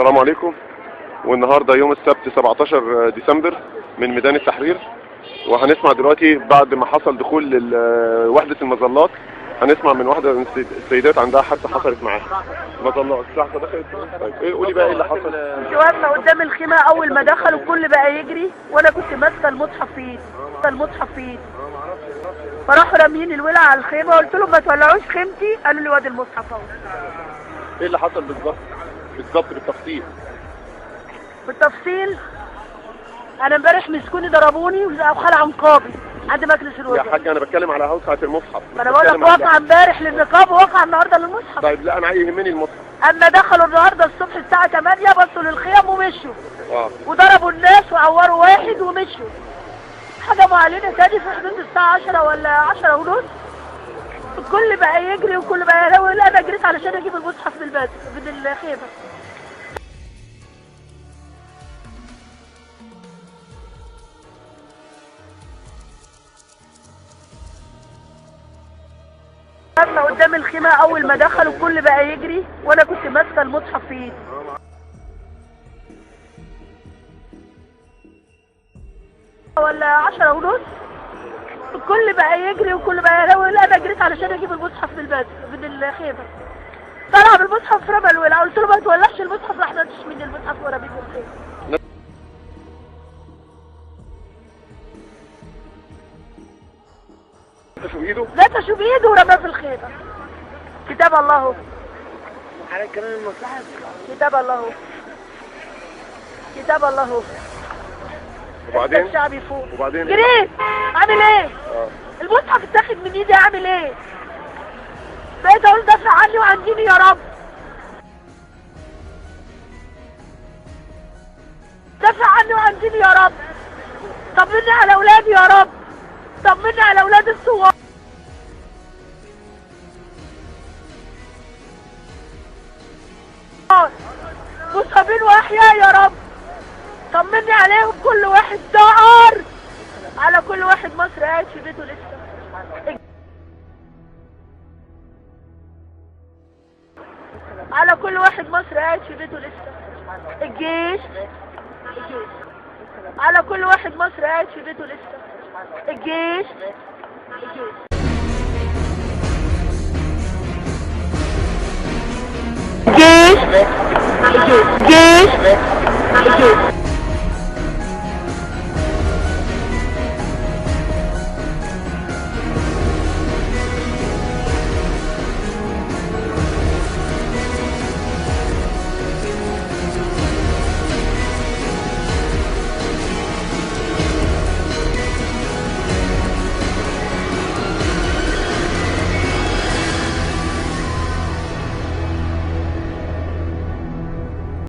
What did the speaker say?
السلام عليكم. والنهارده يوم السبت 17 ديسمبر من ميدان التحرير، وهنسمع دلوقتي بعد ما حصل دخول وحدة المظلات، هنسمع من واحدة من السيدات عندها حادثة حصلت معاها. مظلات لحظة دخلت. طيب ايه، قولي بقى ايه اللي حصل؟ كنت واقفة قدام الخيمة، أول ما دخلوا الكل بقى يجري وأنا كنت ماسكة المصحف في إيدي. فراحوا راميين الولع على الخيمة، قلت لهم ما تولعوش خيمتي، قالوا لي وادي المصحف اهو. ايه اللي حصل بالظبط بالتفصيل؟ بالتفصيل انا امبارح مسكوني ضربوني وخلعوا نقابي عند مجلس الوزراء. يا حاج انا بتكلم على هوسعة المصحف. ما انا بقول لك واقع امبارح للنقاب وواقع النهارده للمصحف. طيب لا انا يهمني المصحف. اما دخلوا النهارده الصبح الساعه 8 بصوا للخيام ومشوا. وضربوا الناس وعوروا واحد ومشوا. هجموا علينا تاني في حدود الساعه 10 ولا 10 ونص. الكل بقى يجري وكل بقى يروي. انا جريت علشان اجيب المصحف من الخيمه. قدام الخيمة، أول ما دخلوا الكل بقى يجري وأنا كنت ماسكة المصحف في إيدي. ولا 10 ونص. الكل بقى يجري وكل بقى يروي. أنا جريت علشان أجيب المصحف من الخيمة. طلع بالمصحف رمى الولع، قلت له ما تولعش المصحف، راح نتش مني المصحف ورميه في الخيمة. نتشوا بايده؟ نتشوا بايده ورماه في الخيمة. كتاب الله اهو. على كمان المصلحة. كتاب الله اهو. كتاب الله اهو. وبعدين؟ الشعب يفوق. وبعدين جريت اعمل ايه؟ المصحف اتاخد من ايدي، اعمل ايه؟ بقيت اقول دافع عني وعن ديني يا رب. دافع عني وعن ديني يا رب. طمني على اولادي يا رب. طمني على اولاد الصغار. مصابين واحياء يا رب. طمني عليهم، كل واحد دعار على كل واحد مصري قاعد في بيته لسه. على كل واحد مصري قاعد في بيته لسه. الجيش على كل واحد مصري قاعد في بيته لسه. الجيش